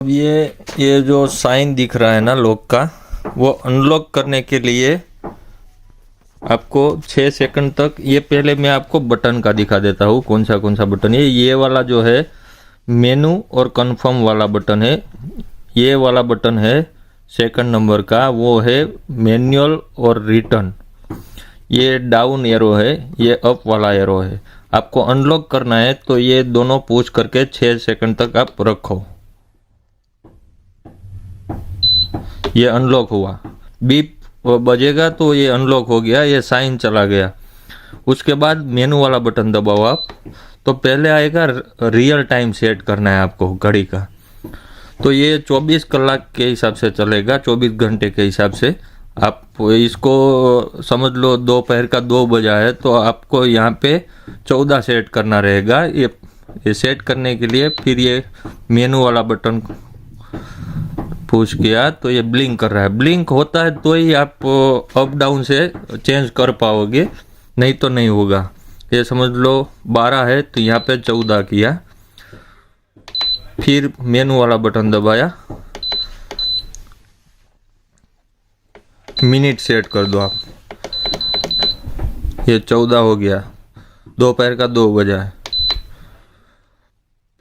अब ये जो साइन दिख रहा है ना लॉक का, वो अनलॉक करने के लिए आपको 6 सेकंड तक, ये पहले मैं आपको बटन का दिखा देता हूँ कौन सा बटन है। ये वाला जो है मेनू और कंफर्म वाला बटन है। ये वाला बटन है सेकंड नंबर का, वो है मैनुअल और रिटर्न। ये डाउन एरो है, ये अप वाला एरो है। आपको अनलॉक करना है तो ये दोनों पुश करके 6 सेकंड तक आप रखो। ये अनलॉक हुआ, बीप बजेगा तो ये अनलॉक हो गया, ये साइन चला गया। उसके बाद मेनू वाला बटन दबाओ आप, तो पहले आएगा रियल टाइम सेट करना है आपको घड़ी का। तो ये 24 कलाक के हिसाब से चलेगा, 24 घंटे के हिसाब से। आप इसको समझ लो दोपहर का 2 बजा है तो आपको यहाँ पे 14 सेट करना रहेगा। ये सेट करने के लिए फिर ये मेनू वाला बटन पुश किया तो ये ब्लिंक कर रहा है। ब्लिंक होता है तो ही आप अप डाउन से चेंज कर पाओगे, नहीं तो नहीं होगा। ये समझ लो 12 है तो यहाँ पे 14 किया, फिर मेनू वाला बटन दबाया, मिनट सेट कर दो आप। ये 14 हो गया, दोपहर का 2 बजा है।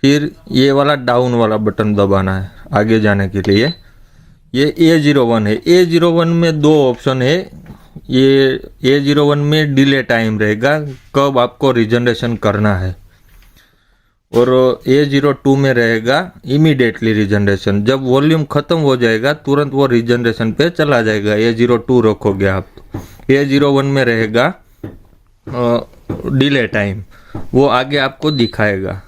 फिर ये वाला डाउन वाला बटन दबाना है आगे जाने के लिए। ये A01 है। A01 में 2 ऑप्शन है। ये A01 में डिले टाइम रहेगा, कब आपको रिजनरेशन करना है, और A02 में रहेगा इमीडिएटली रिजनरेशन। जब वॉल्यूम खत्म हो जाएगा तुरंत वो रिजनरेशन पे चला जाएगा। A02 रखोगे आप। A01 में रहेगा डिले टाइम, वो आगे आपको दिखाएगा।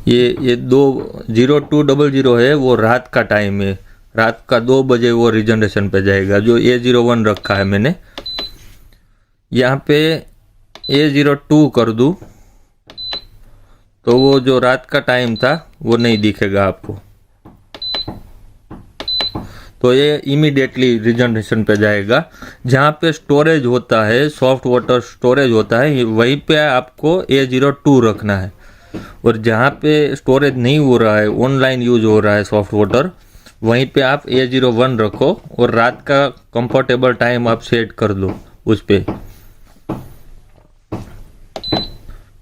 ये 0200 है, वो रात का टाइम है। रात का 2 बजे वो रिजनरेशन पे जाएगा, जो A01 रखा है मैंने। यहाँ पे A02 कर दूँ तो वो जो रात का टाइम था वो नहीं दिखेगा आपको, तो ये इमीडिएटली रिजनरेशन पे जाएगा। जहाँ पे स्टोरेज होता है, सॉफ्ट वाटर स्टोरेज होता है, वहीं पे आपको A02 रखना है। और जहाँ पे स्टोरेज नहीं हो रहा है, ऑनलाइन यूज हो रहा है सॉफ्ट वाटर, वहीं पे आप A01 रखो और रात का कंफर्टेबल टाइम आप सेट कर दो उस पे।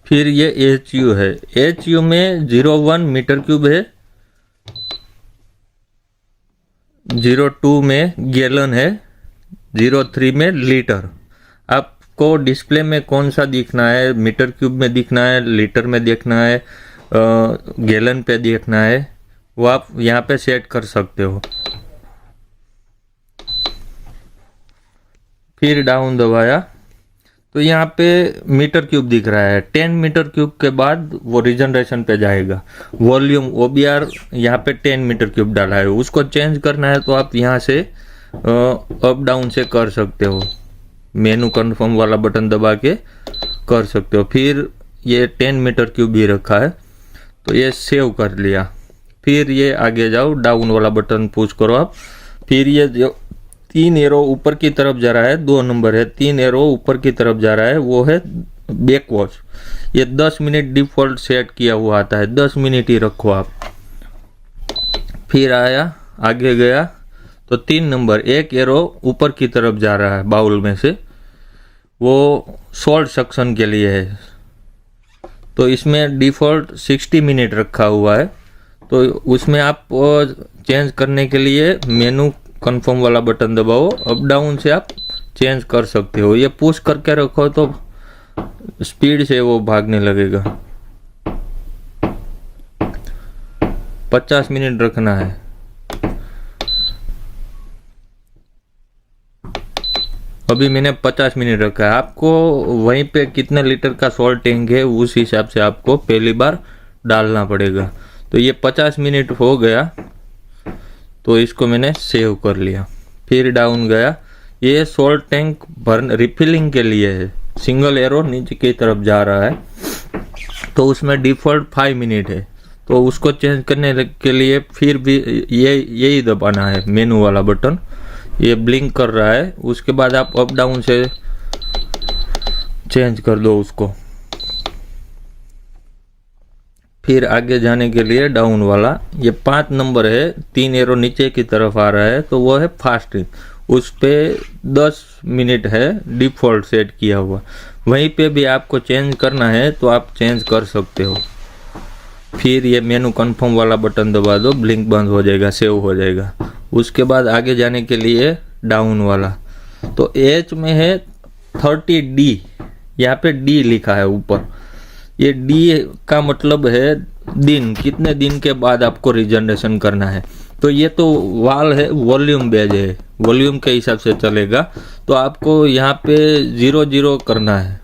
फिर ये HU है। HU में 01 मीटर क्यूब है, 02 में गैलन है, 03 में लीटर। आपको डिस्प्ले में कौन सा दिखना है, मीटर क्यूब में दिखना है, लीटर में देखना है, गैलन पे देखना है, वो आप यहाँ पे सेट कर सकते हो। फिर डाउन दबाया तो यहाँ पे मीटर क्यूब दिख रहा है। 10 मीटर क्यूब के बाद वो रिजनरेशन पे जाएगा। वॉल्यूम OBR यहाँ पे 10 मीटर क्यूब डाला है, उसको चेंज करना है तो आप यहाँ से अप डाउन से कर सकते हो। मेनू कन्फर्म वाला बटन दबा के कर सकते हो। फिर ये 10 मीटर क्यूब भी रखा है तो ये सेव कर लिया। फिर ये आगे जाओ, डाउन वाला बटन पुश करो आप। फिर ये जो 3 एरो ऊपर की तरफ जा रहा है, 2 नंबर है, 3 एरो ऊपर की तरफ जा रहा है, वो है बैक वॉच। ये 10 मिनट डिफॉल्ट सेट किया हुआ आता है, 10 मिनट ही रखो आप। फिर आया, आगे गया तो 3 नंबर, 1 एरो ऊपर की तरफ जा रहा है बाउल में से, वो सॉल्ट सक्शन के लिए है। तो इसमें डिफॉल्ट 60 मिनट रखा हुआ है, तो उसमें आप चेंज करने के लिए मेनू कन्फर्म वाला बटन दबाओ, अप डाउन से आप चेंज कर सकते हो। ये पुश करके रखो तो स्पीड से वो भागने लगेगा। 50 मिनट रखना है। अभी मैंने 50 मिनट रखा है। आपको वहीं पे कितने लीटर का सॉल्ट टैंक है उस हिसाब से आपको पहली बार डालना पड़ेगा। तो ये 50 मिनट हो गया तो इसको मैंने सेव कर लिया। फिर डाउन गया। ये सॉल्ट टैंक भर रिफिलिंग के लिए है। सिंगल एरो नीचे की तरफ जा रहा है तो उसमें डिफॉल्ट 5 मिनट है, तो उसको चेंज करने के लिए फिर भी यही दबाना है मेनू वाला बटन। ये ब्लिंक कर रहा है, उसके बाद आप अप डाउन से चेंज कर दो उसको। फिर आगे जाने के लिए डाउन वाला, ये 5 नंबर है, 3 एरो नीचे की तरफ आ रहा है तो वो है फास्ट रिंज, उस पे 10 मिनट है डिफ़ॉल्ट सेट किया हुआ। वहीं पे भी आपको चेंज करना है तो आप चेंज कर सकते हो। फिर ये मेनू कन्फर्म वाला बटन दबा दो, ब्लिंक बंद हो जाएगा, सेव हो जाएगा। उसके बाद आगे जाने के लिए डाउन वाला, तो एच में है 30D, यहाँ पे डी लिखा है ऊपर। ये डी का मतलब है दिन, कितने दिन के बाद आपको रिजनरेशन करना है। तो ये तो वाल है, वॉल्यूम बेज है, वॉल्यूम के हिसाब से चलेगा। तो आपको यहाँ पे 0 करना है,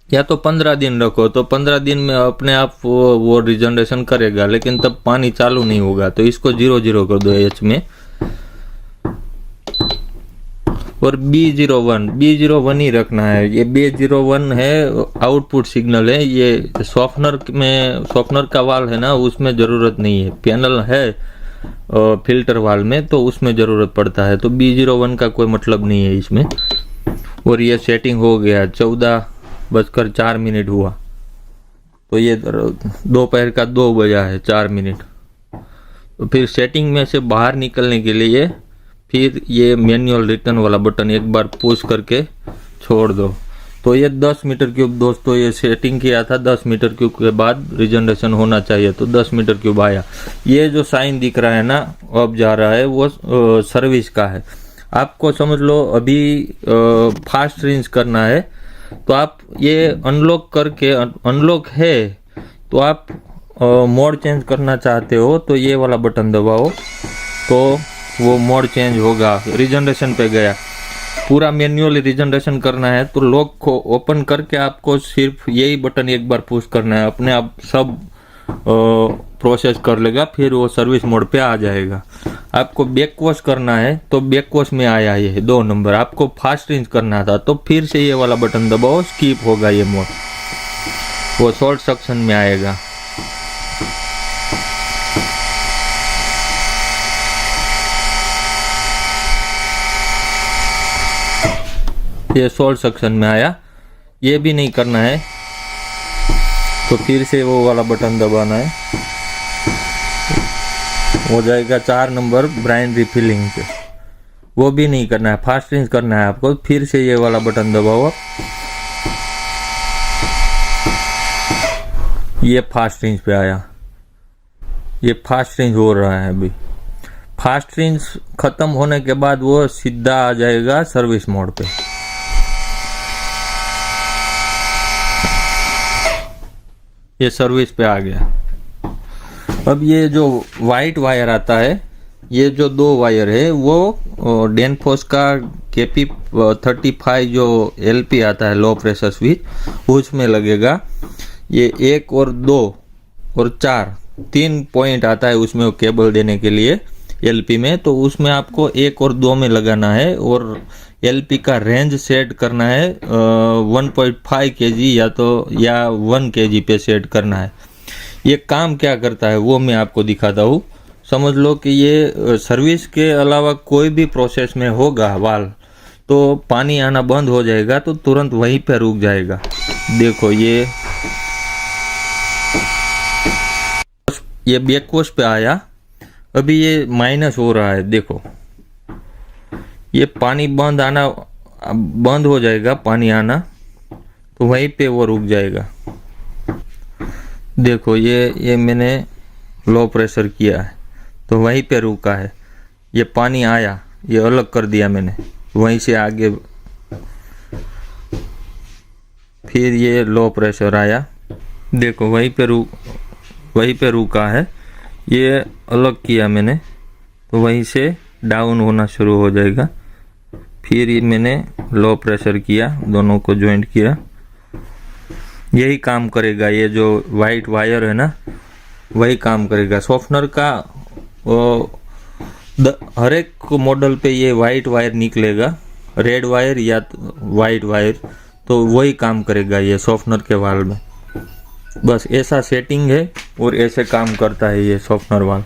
या तो 15 दिन रखो, तो 15 दिन में अपने आप वो रिजनरेशन करेगा, लेकिन तब पानी चालू नहीं होगा। तो इसको 0 कर दो एच में। और B01 ही रखना है। ये B01 है, आउटपुट सिग्नल है। ये सॉफ्टनर का वाल है ना, उसमें ज़रूरत नहीं है। पैनल है फिल्टर वाल में, तो उसमें ज़रूरत पड़ता है। तो B01 का कोई मतलब नहीं है इसमें। और ये सेटिंग हो गया, 14:04 हुआ। तो ये दोपहर का 2 बजा है, 4 मिनट। तो फिर सेटिंग में से बाहर निकलने के लिए फिर ये मैनुअल रिटर्न वाला बटन एक बार पुश करके छोड़ दो। तो ये 10 मीटर क्यूब दोस्तों, ये सेटिंग किया था 10 मीटर क्यूब के बाद रिजनरेशन होना चाहिए, तो 10 मीटर क्यूब आया। ये जो साइन दिख रहा है ना, अब जा रहा है, वो सर्विस का है। आपको समझ लो अभी फास्ट रेंज करना है, तो आप ये अनलॉक करके, अनलॉक है तो आप मोड चेंज करना चाहते हो तो ये वाला बटन दबाओ, तो वो मोड चेंज होगा। रिजनरेशन पे गया, पूरा मैन्युअली रिजनरेशन करना है तो लॉक को ओपन करके आपको सिर्फ यही बटन एक बार पुश करना है, अपने आप सब प्रोसेस कर लेगा, फिर वो सर्विस मोड पे आ जाएगा। आपको बैक वॉश करना है तो बैक वॉश में आया ये 2 नंबर। आपको फास्ट रेंज करना था तो फिर से ये वाला बटन दबाओ, स्किप होगा ये मोड, वो शॉर्ट सेक्शन में आएगा। ये शॉर्ट सेक्शन में आया। ये भी नहीं करना है तो फिर से वो वाला बटन दबाना है, हो जाएगा 4 नंबर ब्राइन रिफिलिंग पे। वो भी नहीं करना है, फास्ट रेंज करना है आपको। फिर से ये वाला बटन दबाओ, ये फास्ट रेंज पे आया। ये फास्ट रेंज हो रहा है अभी। फास्ट रेंज खत्म होने के बाद वो सीधा आ जाएगा सर्विस मोड पे। ये सर्विस पे आ गया। अब ये जो वाइट वायर आता है, ये जो 2 वायर है वो डेनफोस का KP35 जो LP आता है, लो प्रेशर स्विच, उसमें लगेगा। ये 1 और 2 और 4 3 पॉइंट आता है उसमें, वो केबल देने के लिए LP में। तो उसमें आपको 1 और 2 में लगाना है और LP का रेंज सेट करना है 1.5 kg या 1 kg पे सेट करना है। ये काम क्या करता है वो मैं आपको दिखाता हूँ। समझ लो कि ये सर्विस के अलावा कोई भी प्रोसेस में होगा वाल, तो पानी आना बंद हो जाएगा तो तुरंत वहीं पे रुक जाएगा। देखो ये बैकवॉश पे आया, अभी ये माइनस हो रहा है। देखो ये पानी बंद हो जाएगा, पानी आना, तो वहीं पे वो रुक जाएगा। देखो ये मैंने लो प्रेशर किया है तो वहीं पे रुका है। ये पानी आया, ये अलग कर दिया मैंने, वहीं से आगे फिर ये लो प्रेशर आया। देखो वहीं पे रुका है, ये अलग किया मैंने तो वहीं से डाउन होना शुरू हो जाएगा। फिर ये मैंने लो प्रेशर किया, दोनों को ज्वाइंट किया। यही काम करेगा, ये जो वाइट वायर है ना वही काम करेगा। सॉफ्टनर का हर एक मॉडल पे ये वाइट वायर निकलेगा, रेड वायर या वाइट वायर, तो वही काम करेगा ये सॉफ्टनर के वाल में। बस ऐसा सेटिंग है और ऐसे काम करता है ये सॉफ्टनर वाल।